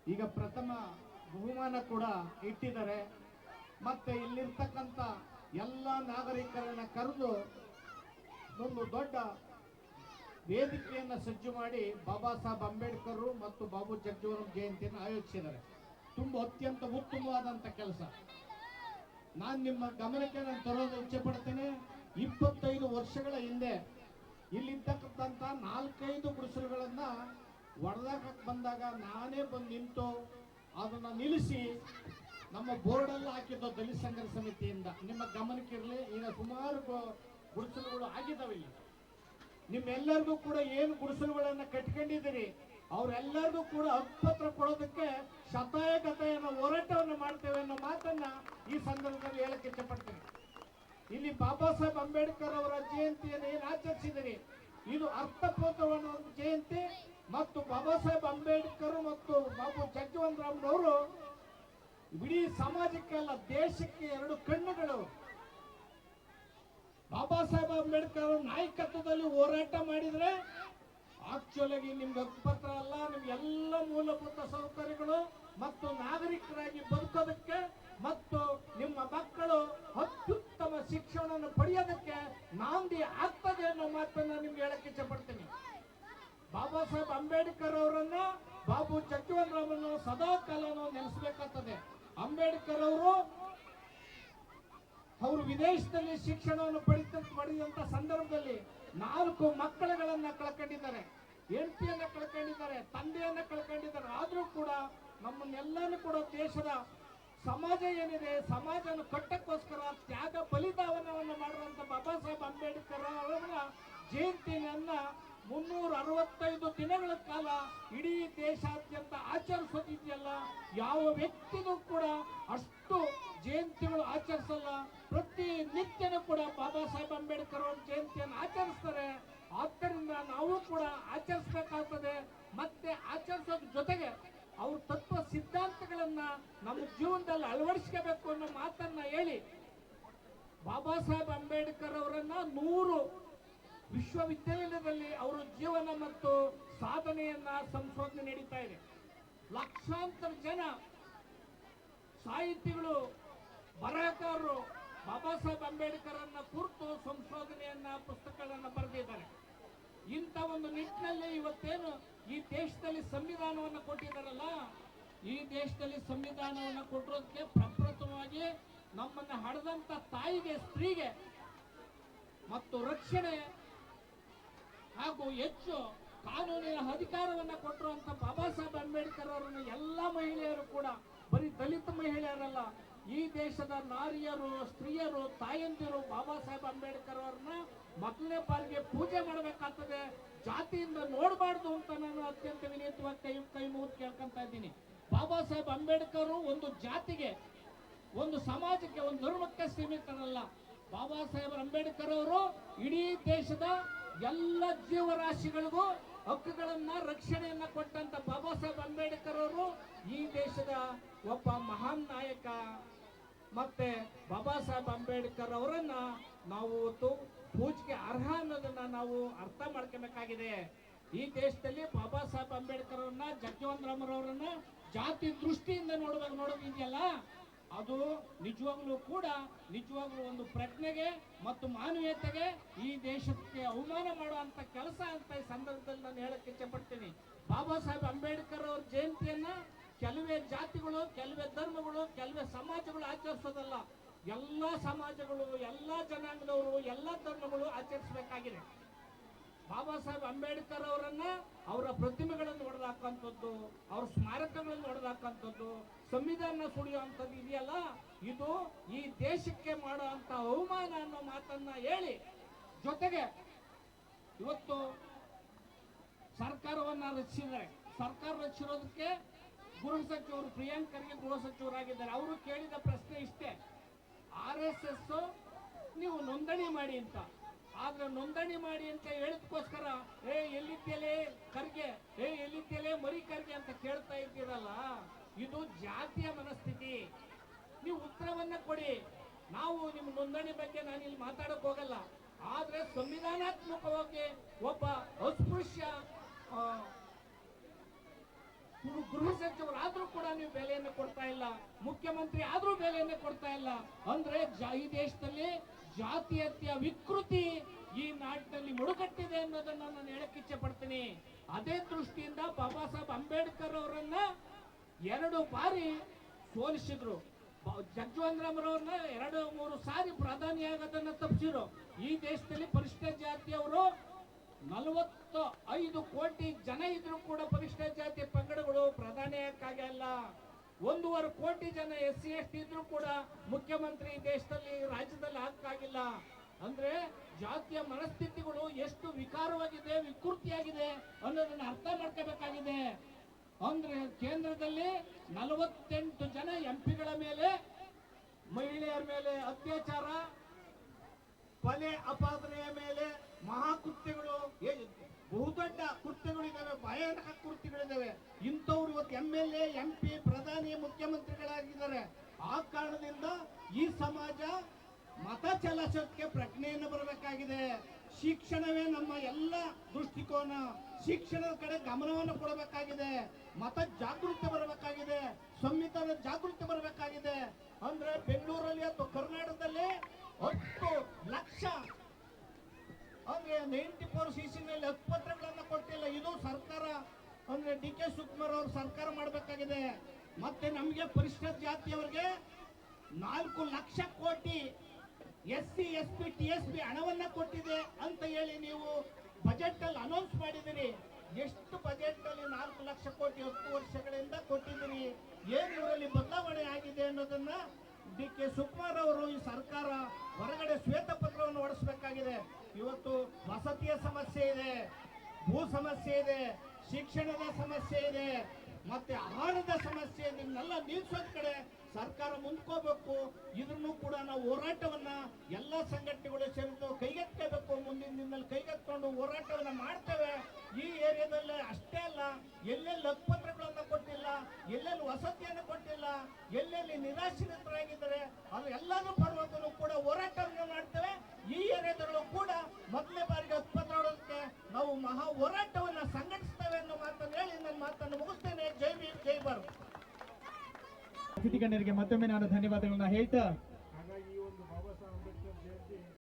ಈಗ ಪ್ರಥಮ ಬಹುಮಾನ ಕೂಡ ಇಟ್ಟಿದ್ದಾರೆ. ಮತ್ತೆ ಇಲ್ಲಿರ್ತಕ್ಕಂಥ ಎಲ್ಲ ನಾಗರಿಕರನ್ನ ಕರೆದು ಒಂದು ದೊಡ್ಡ ವೇದಿಕೆಯನ್ನು ಸಜ್ಜು ಮಾಡಿ ಬಾಬಾ ಸಾಹೇಬ್ ಅಂಬೇಡ್ಕರ್ ಮತ್ತು ಬಾಬು ಜಗಜೀವನ್ ಜಯಂತಿಯನ್ನು ಆಯೋಜಿಸಿದ್ದಾರೆ. ಅತ್ಯಂತ ಉತ್ತಮವಾದಂತ ಕೆಲಸ. ನಾನು ನಿಮ್ಮ ಗಮನಕ್ಕೆ ನಾನು ತರೋದು ಇಚ್ಛೆ ಪಡ್ತೇನೆ. 25 ವರ್ಷಗಳ ಹಿಂದೆ ಇಲ್ಲಿರ್ತಕ್ಕಂಥ 4-5 ಗುಡಿಸಲುಗಳನ್ನ ಒಡೆದಾಕಕ್ಕೆ ಬಂದಾಗ ನಾನೇ ಬಂದು ನಿಂತು ಅದನ್ನ ನಿಲ್ಲಿಸಿ ನಮ್ಮ ಬೋರ್ಡ್ ಹಾಕಿದ್ದು ದಲಿತ ಸಂಘರ್ಷ ಸಮಿತಿಯಿಂದ. ನಿಮ್ಮ ಗಮನಕ್ಕೆ ಇರಲಿ, ಈಗ ಸುಮಾರು ಗುಡಿಸಲುಗಳು ಆಗಿದ್ದಾವೆ. ಇಲ್ಲಿ ನಿಮ್ಮೆಲ್ಲರಿಗೂ ಕೂಡ ಏನು ಗುಡಿಸಲುಗಳನ್ನ ಕಟ್ಕೊಂಡಿದ್ದೀರಿ ಅವರೆಲ್ಲರಿಗೂ ಕೂಡ ಹಕ್ಕುಪತ್ರ ಕೊಡೋದಕ್ಕೆ ಶತಾಯಗತಾಯನ ಹೋರಾಟವನ್ನು ಮಾಡ್ತೇವೆ ಅನ್ನೋ ಮಾತನ್ನ ಈ ಸಂದರ್ಭದಲ್ಲಿ ಹೇಳಕ್ಕೆ ಇಷ್ಟಪಡ್ತೀನಿ. ಇಲ್ಲಿ ಬಾಬಾ ಸಾಹೇಬ್ ಅಂಬೇಡ್ಕರ್ ಅವರ ಜಯಂತಿಯನ್ನು ಏನು ಆಚರಿಸಿದಿರಿ, ಇದು ಅರ್ಥಪೂರ್ಣವಾದ ಒಂದು ಜಯಂತಿ. ಮತ್ತು ಬಾಬಾ ಸಾಹೇಬ್ ಅಂಬೇಡ್ಕರ್ ಮತ್ತು ಬಾಬು ಜಗಜೀವನ್ ರಾಮ್ರವರು ಇಡೀ ಸಮಾಜಕ್ಕೆಲ್ಲ ದೇಶಕ್ಕೆ 2 ಕಣ್ಣುಗಳು. ಬಾಬಾ ಸಾಹೇಬ್ ಅಂಬೇಡ್ಕರ್ ನಾಯಕತ್ವದಲ್ಲಿ ಹೋರಾಟ ಮಾಡಿದ್ರೆ ಆಕ್ಚುಲ್ ಆಗಿ ನಿಮ್ಗೆ ಹಕ್ಕುಪತ್ರ ಅಲ್ಲ, ನಿಮ್ಗೆಲ್ಲ ಮೂಲಭೂತ ಸೌಕರ್ಯಗಳು ಮತ್ತು ನಾಗರಿಕರಾಗಿ ಬದುಕೋದಕ್ಕೆ ಮತ್ತು ನಿಮ್ಮ ಮಕ್ಕಳು ಅತ್ಯುತ್ತಮ ಶಿಕ್ಷಣವನ್ನು ಪಡೆಯೋದಕ್ಕೆ ನಾಂದಿ ಆಗ್ತದೆ ಅನ್ನೋ ಮಾತನ್ನ ನಿಮ್ಗೆ ಹೇಳಕ್ಕೆ ಇಚ್ಛೆ ಪಡ್ತೀನಿ. ಬಾಬಾ ಸಾಹೇಬ್ ಅಂಬೇಡ್ಕರ್ ಅವರನ್ನ ಬಾಬು ಜಗಜೀವನ್ ರಾಮನ್ನು ಸದಾ ಕಾಲ ನಾವು ನೆನೆಸಬೇಕಾಗ್ತದೆ. ಅಂಬೇಡ್ಕರ್ ಅವರು ವಿದೇಶದಲ್ಲಿ ಶಿಕ್ಷಣವನ್ನು ಪಡೆದಂತ ಸಂದರ್ಭದಲ್ಲಿ 4 ಮಕ್ಕಳುಗಳನ್ನ ಕಳ್ಕೊಂಡಿದ್ದಾರೆ, ಹೆಂಡತಿಯನ್ನ ಕಳ್ಕೊಂಡಿದ್ದಾರೆ, ತಂದೆಯನ್ನ ಕಳ್ಕೊಂಡಿದ್ದಾರೆ. ಆದ್ರೂ ಕೂಡ ನಮ್ಮನ್ನೆಲ್ಲನೂ ಕೂಡ ದೇಶದ ಸಮಾಜ ಏನಿದೆ ಸಮಾಜನ ಕಟ್ಟಕ್ಕೋಸ್ಕರ ತ್ಯಾಗ ಬಲಿದಾನವನ್ನು ಮಾಡುವಂತ ಬಾಬಾ ಸಾಹೇಬ್ ಅಂಬೇಡ್ಕರ್ ಅವರ ಜಯಂತಿಯನ್ನ 365 ದಿನಗಳ ಕಾಲ ಇಡೀ ದೇಶಾದ್ಯಂತ ಆಚರಿಸೋದಿದೆಯಲ್ಲ, ಯಾವ ವ್ಯಕ್ತಿನೂ ಕೂಡ ಅಷ್ಟು ಜಯಂತಿಗಳು ಆಚರಿಸಲ್ಲ. ಪ್ರತಿ ನಿತ್ಯನೂ ಕೂಡ ಬಾಬಾ ಸಾಹೇಬ್ ಅಂಬೇಡ್ಕರ್ ಅವರ ಜಯಂತಿಯನ್ನು ಆಚರಿಸ್ತಾರೆ. ಆದ್ದರಿಂದ ನಾವು ಕೂಡ ಆಚರಿಸಬೇಕಾಗ್ತದೆ. ಮತ್ತೆ ಆಚರಿಸೋದ್ರ ಜೊತೆಗೆ ಅವ್ರ ತತ್ವ ಸಿದ್ಧಾಂತಗಳನ್ನ ನಮ್ಮ ಜೀವನದಲ್ಲಿ ಅಳವಡಿಸ್ಕೋಬೇಕು ಅನ್ನೋ ಮಾತನ್ನ ಹೇಳಿ ಬಾಬಾ ಸಾಹೇಬ್ ಅಂಬೇಡ್ಕರ್ ಅವರನ್ನ 100 ವಿಶ್ವವಿದ್ಯಾಲಯದಲ್ಲಿ ಅವರ ಜೀವನ ಮತ್ತು ಸಾಧನೆಯನ್ನ ಸಂಶೋಧನೆ ನಡೀತಾ ಇದೆ. ಲಕ್ಷಾಂತರ ಜನ ಸಾಹಿತಿಗಳು, ಬರಹಗಾರರು ಬಾಬಾ ಸಾಹೇಬ್ ಅಂಬೇಡ್ಕರ್ ಅನ್ನ ಕುರಿತು ಸಂಶೋಧನೆಯನ್ನ ಪುಸ್ತಕಗಳನ್ನ ಬರೆದಿದ್ದಾರೆ. ಇಂಥ ಒಂದು ನಿಟ್ಟಿನಲ್ಲಿ ಇವತ್ತೇನು ಈ ದೇಶದಲ್ಲಿ ಸಂವಿಧಾನವನ್ನು ಕೊಟ್ಟಿದ್ದಾರಲ್ಲ, ಈ ದೇಶದಲ್ಲಿ ಸಂವಿಧಾನವನ್ನು ಕೊಟ್ಟಿರೋದಕ್ಕೆ ಪ್ರಪ್ರಥಮವಾಗಿ ನಮ್ಮನ್ನ ಹಡೆದಂತ ತಾಯಿಗೆ, ಸ್ತ್ರೀಗೆ ಮತ್ತು ರಕ್ಷಣೆ ಹಾಗೂ ಹೆಚ್ಚು ಕಾನೂನಿನ ಅಧಿಕಾರವನ್ನ ಕೊಟ್ಟಿರುವಂತ ಬಾಬಾ ಸಾಹೇಬ್ ಅಂಬೇಡ್ಕರ್ ಅವರನ್ನು ಎಲ್ಲ ಮಹಿಳೆಯರು ಕೂಡ, ಬರೀ ದಲಿತ ಮಹಿಳೆಯರಲ್ಲ, ಈ ದೇಶದ ನಾರಿಯರು, ಸ್ತ್ರೀಯರು, ತಾಯಂದಿರು ಬಾಬಾ ಸಾಹೇಬ್ ಅಂಬೇಡ್ಕರ್ ಅವರನ್ನ ಮೊದಲನೇ ಬಾರಿಗೆ ಪೂಜೆ ಮಾಡಬೇಕಾಗ್ತದೆ. ಜಾತಿಯಿಂದ ನೋಡಬಾರ್ದು ಅಂತ ನಾನು ಅತ್ಯಂತ ವಿನೀತವಾಗಿ ಕೈ ಮುಗಿದು ಕೇಳ್ಕೊಂತ ಇದ್ದೀನಿ. ಬಾಬಾ ಸಾಹೇಬ್ ಅಂಬೇಡ್ಕರ್ ಒಂದು ಜಾತಿಗೆ, ಒಂದು ಸಮಾಜಕ್ಕೆ, ಒಂದು ಧರ್ಮಕ್ಕೆ ಸೀಮಿತರಲ್ಲ. ಬಾಬಾ ಸಾಹೇಬ್ ಅಂಬೇಡ್ಕರ್ ಅವರು ಇಡೀ ದೇಶದ ಎಲ್ಲ ಜೀವರಾಶಿಗಳಿಗೂ ಹಕ್ಕುಗಳನ್ನ, ರಕ್ಷಣೆಯನ್ನ ಕೊಟ್ಟಂತ ಬಾಬಾ ಸಾಹೇಬ್ ಅಂಬೇಡ್ಕರ್ ಅವರು ಈ ದೇಶದ ಒಬ್ಬ ಮಹಾನ್ ನಾಯಕ. ಮತ್ತೆ ಬಾಬಾ ಸಾಹೇಬ್ ಅಂಬೇಡ್ಕರ್ ಅವರನ್ನ ನಾವು ಪೂಜೆಗೆ ಅರ್ಹ ಅನ್ನೋದನ್ನ ನಾವು ಅರ್ಥ ಮಾಡ್ಕೋಬೇಕಾಗಿದೆ. ಈ ದೇಶದಲ್ಲಿ ಬಾಬಾ ಸಾಹೇಬ್ ಅಂಬೇಡ್ಕರ್ ಅವರನ್ನ, ಜಗಜೀವನ್ ರಾಮರವರನ್ನ ಜಾತಿ ದೃಷ್ಟಿಯಿಂದ ನೋಡೋದಿದೆಯಲ್ಲ, ಅದು ನಿಜವಾಗ್ಲೂ ಒಂದು ಪ್ರಜ್ಞೆಗೆ ಮತ್ತು ಮಾನವೀಯತೆಗೆ ಈ ದೇಶಕ್ಕೆ ಅವಮಾನ ಮಾಡುವಂತ ಕೆಲಸ ಅಂತ ಈ ಸಂದರ್ಭದಲ್ಲಿ ನಾನು ಹೇಳಕ್ಕೆ ಇಚ್ಛೆ ಪಡ್ತೀನಿ. ಬಾಬಾ ಸಾಹೇಬ್ ಅಂಬೇಡ್ಕರ್ ಅವ್ರ ಜಯಂತಿಯನ್ನ ಕೆಲವೇ ಜಾತಿಗಳು, ಕೆಲವೇ ಧರ್ಮಗಳು, ಕೆಲವೇ ಸಮಾಜಗಳು ಆಚರಿಸೋದಲ್ಲ, ಎಲ್ಲ ಸಮಾಜಗಳು, ಎಲ್ಲ ಜನಾಂಗದವರು, ಎಲ್ಲ ಧರ್ಮಗಳು ಆಚರಿಸಬೇಕಾಗಿದೆ. ಬಾಬಾ ಸಾಹೇಬ್ ಅಂಬೇಡ್ಕರ್ ಅವರನ್ನ, ಅವರ ಪ್ರತಿಮೆಗಳನ್ನು ಹೊಡೆದಾಕಂಥದ್ದು, ಅವ್ರ ಸ್ಮಾರಕಗಳನ್ನು ಹೊಡೆದಾಕಂಥದ್ದು, ಸಂವಿಧಾನ ಸುಳಿಯುವಂಥದ್ದು ಇದೆಯಲ್ಲ, ಇದು ಈ ದೇಶಕ್ಕೆ ಮಾಡುವಂತ ಅವಮಾನ ಅನ್ನೋ ಮಾತನ್ನ ಹೇಳಿ, ಜೊತೆಗೆ ಇವತ್ತು ಸರ್ಕಾರವನ್ನ ರಚಿಸಿದ್ದಾರೆ. ಸರ್ಕಾರ ರಚಿಸಿರೋದಕ್ಕೆ ಗೃಹ ಸಚಿವರು ಪ್ರಿಯಾಂಕ್ ಖರ್ಗೆ ಗೃಹ ಸಚಿವರಾಗಿದ್ದಾರೆ. ಅವರು ಕೇಳಿದ ಪ್ರಶ್ನೆ ಇಷ್ಟೇ, RSS ನೀವು ನೋಂದಣಿ ಮಾಡಿ ಅಂತ. ಆದ್ರೆ ನೋಂದಣಿ ಮಾಡಿ ಅಂತ ಹೇಳಿದಕ್ಕೋಸ್ಕರ ಎಲ್ಲಿದ್ದೇಲೆ ಖರ್ಗೆ, ಎಲ್ಲಿದ್ದೇಲೆ ಮರಿ ಖರ್ಗೆ ಅಂತ ಕೇಳ್ತಾ ಇದ್ದೀರಲ್ಲ, ಇದು ಜಾತಿಯ ಮನಸ್ಥಿತಿ. ನೀವು ಉತ್ತರವನ್ನ ಕೊಡಿ. ನಾವು ನಿಮ್ಮ ನೋಂದಣಿ ಬಗ್ಗೆ ನಾನು ಇಲ್ಲಿ ಮಾತಾಡಕ್ ಹೋಗಲ್ಲ. ಆದ್ರೆ ಸಂವಿಧಾನಾತ್ಮಕವಾಗಿ ಒಬ್ಬ ಅಸ್ಪೃಶ್ಯ ಗೃಹ ಸಚಿವರಾದ್ರೂ ಕೂಡ ನೀವು ಬೆಲೆಯನ್ನು ಕೊಡ್ತಾ ಇಲ್ಲ, ಮುಖ್ಯಮಂತ್ರಿ ಆದ್ರೂ ಬೆಲೆಯನ್ನು ಕೊಡ್ತಾ ಇಲ್ಲ. ಅಂದ್ರೆ ಈ ದೇಶದಲ್ಲಿ ಜಾತೀಯತೆಯ ವಿಕೃತಿ ಈ ನಾಡಿನಲ್ಲಿ ಮುಳುಗಟ್ಟಿದೆ ಅನ್ನೋದನ್ನ ನಾನು ಹೇಳಕ್ ಇಚ್ಛೆ ಪಡ್ತೀನಿ. ಅದೇ ದೃಷ್ಟಿಯಿಂದ ಬಾಬಾ ಸಾಹೇಬ್ ಅಂಬೇಡ್ಕರ್ ಅವರನ್ನ 2 ಬಾರಿ ಸೋಲಿಸಿದ್ರು. ಜಗಜೀವನರಾಮ್ರವ್ರನ್ನ 2-3 ಸಾರಿ ಪ್ರಧಾನಿಯಾಗೋದನ್ನ ತಪ್ಪಿಸಿದ್ರು. ಈ ದೇಶದಲ್ಲಿ ಪರಿಶಿಷ್ಟ ಜಾತಿಯವರು 45 ಕೋಟಿ ಜನ ಇದ್ರು ಕೂಡ ಪರಿಶಿಷ್ಟ ಜಾತಿ ಪಂಗಡಗಳು ಪ್ರಧಾನಿಯಕ್ಕಾಗಲ್ಲ. 1.5 ಕೋಟಿ ಜನ SC ST ಇದ್ರು ಕೂಡ ಮುಖ್ಯಮಂತ್ರಿ ದೇಶದಲ್ಲಿ ರಾಜ್ಯದಲ್ಲಿ ಆಗ್ತಾಗಿಲ್ಲ. ಅಂದ್ರೆ ಜಾತಿಯ ಮನಸ್ಥಿತಿಗಳು ಎಷ್ಟು ವಿಕಾರವಾಗಿದೆ, ವಿಕೃತಿಯಾಗಿದೆ ಅನ್ನೋದನ್ನ ಅರ್ಥ ಮಾಡ್ಕೋಬೇಕಾಗಿದೆ. ಅಂದ್ರೆ ಕೇಂದ್ರದಲ್ಲಿ 48 ಜನ MP ಗಳ ಮೇಲೆ, ಮಹಿಳೆಯರ ಮೇಲೆ ಅತ್ಯಾಚಾರ, ಕೊಲೆ ಅಪಾದನೆಯ ಮೇಲೆ ಮಹಾಕೃತ್ಯಗಳು, ಬಹುದೊಡ್ಡ ಕೃತ್ಯಗಳಿದ್ದಾವೆ, ಭಯಾನಕ ಕೃತ್ಯಗಳಿದ್ದಾವೆ. ಇಂಥವ್ರು ಇವತ್ತು MLA MP ಪ್ರಧಾನಿ ಮುಖ್ಯಮಂತ್ರಿಗಳಾಗಿದ್ದಾರೆ. ಆ ಕಾರಣದಿಂದ ಈ ಸಮಾಜ ಮತ ಚಲಾಯಿಸೋದಕ್ಕೆ ಪ್ರಜ್ಞೆಯನ್ನು ಬರಬೇಕಾಗಿದೆ. ಶಿಕ್ಷಣವೇ ನಮ್ಮ ಎಲ್ಲ ದೃಷ್ಟಿಕೋನ. ಶಿಕ್ಷಣದ ಕಡೆ ಗಮನವನ್ನು ಕೊಡಬೇಕಾಗಿದೆ. ಮತ ಜಾಗೃತಿ ಬರಬೇಕಾಗಿದೆ. ಸಂವಿಧಾನ ಜಾಗೃತಿ ಬರಬೇಕಾಗಿದೆ. ಅಂದ್ರೆ ಬೆಂಗಳೂರಲ್ಲಿ ಅಥವಾ ಕರ್ನಾಟಕದಲ್ಲಿ 10 ಲಕ್ಷ ಅಂದ್ರೆ 94 CCನಲ್ಲಿ ಹಕ್ಕುಪತ್ರಗಳನ್ನ ಕೊಟ್ಟಿಲ್ಲ. ಇದು ಸರ್ಕಾರ ಅಂದ್ರೆ DK ಶಿವಕುಮಾರ್ ಅವರು ಸರ್ಕಾರ ಮಾಡಬೇಕಾಗಿದೆ. ಮತ್ತೆ ನಮಗೆ ಪರಿಶಿಷ್ಟ ಜಾತಿಯವರಿಗೆ 4 ಲಕ್ಷ ಕೋಟಿ SC ST TSB ಹಣವನ್ನ ಕೊಟ್ಟಿದೆ ಅಂತ ಹೇಳಿ ನೀವು ಬಜೆಟ್ ಅಲ್ಲಿ ಅನೌನ್ಸ್ ಮಾಡಿದಿರಿ. ಎಷ್ಟು ಬಜೆಟ್ ಅಲ್ಲಿ 4 ಲಕ್ಷ ಕೋಟಿ 10 ವರ್ಷಗಳಿಂದ ಕೊಟ್ಟಿದ್ದೀರಿ? ಏನು ಇವರಲ್ಲಿ ಬದಲಾವಣೆ ಆಗಿದೆ ಅನ್ನೋದನ್ನ DK ಶಿವಕುಮಾರ್ ಅವರು ಈ ಸರ್ಕಾರ ಹೊರಗಡೆ ಶ್ವೇತಪತ್ರವನ್ನು ಹೊರಡಿಸಬೇಕಾಗಿದೆ. ಇವತ್ತು ವಸತಿಯ ಸಮಸ್ಯೆ ಇದೆ, ಭೂ ಸಮಸ್ಯೆ ಇದೆ, ಶಿಕ್ಷಣದ ಸಮಸ್ಯೆ ಇದೆ, ಮತ್ತೆ ಆಹಾರದ ಸಮಸ್ಯೆ ಇದೆ. ಇದನ್ನೆಲ್ಲ ನಿಲ್ಸೋದ್ ಕಡೆ ಸರ್ಕಾರ ಮುಂದ್ಕೋಬೇಕು. ಇದನ್ನು ಕೂಡ ನಾವು ಹೋರಾಟವನ್ನ ಎಲ್ಲ ಸಂಘಟನೆಗಳು ಸೇರಿದು ಕೈಗೆತ್ತಬೇಕು. ಮುಂದಿನ ದಿನದಲ್ಲಿ ಕೈಗೆತ್ಕೊಂಡು ಹೋರಾಟವನ್ನ ಮಾಡ್ತೇವೆ. ಈ ಏರಿಯಾದಲ್ಲಿ ಅಷ್ಟೇ ಅಲ್ಲ, ಎಲ್ಲೆಲ್ಲಿ ಹಕ್ಕುಪತ್ರಗಳನ್ನ ಕೊಟ್ಟಿಲ್ಲ, ಎಲ್ಲೆಲ್ಲಿ ವಸತಿಯನ್ನು ಕೊಟ್ಟಿಲ್ಲ, ಎಲ್ಲೆಲ್ಲಿ ನಿರಾಶ್ರಿತರಾಗಿದ್ದಾರೆ, ಅದು ಎಲ್ಲಾನು ಪರವಾಗೂ ಕೂಡ ಹೋರಾಟವನ್ನು ಮಾಡ್ತೇವೆ. ಈ ಏರಿಯಾದಲ್ಲೂ ಕೂಡ ಮೊದಲನೇ ಬಾರಿಗೆ ಹಕ್ಕುಪತ್ರ ಹೊಡೋದಕ್ಕೆ ನಾವು ಮಹಾ ಹೋರಾಟವನ್ನ ಸಂಘಟಿಸ್ತೇವೆ ಅನ್ನೋ ಮಾತನ್ನು ಹೇಳಿ ನನ್ನ ಮಾತನ್ನು ಮುಗಿಸ್ತೇನೆ. ಜೈ ಭೀಮ್, ಜೈ ಭಾರತ್. ಗಣ್ಯರಿಗೆ ಮತ್ತೊಮ್ಮೆ ನಾನು ಧನ್ಯವಾದಗಳನ್ನ ಹೇಳ್ತಾ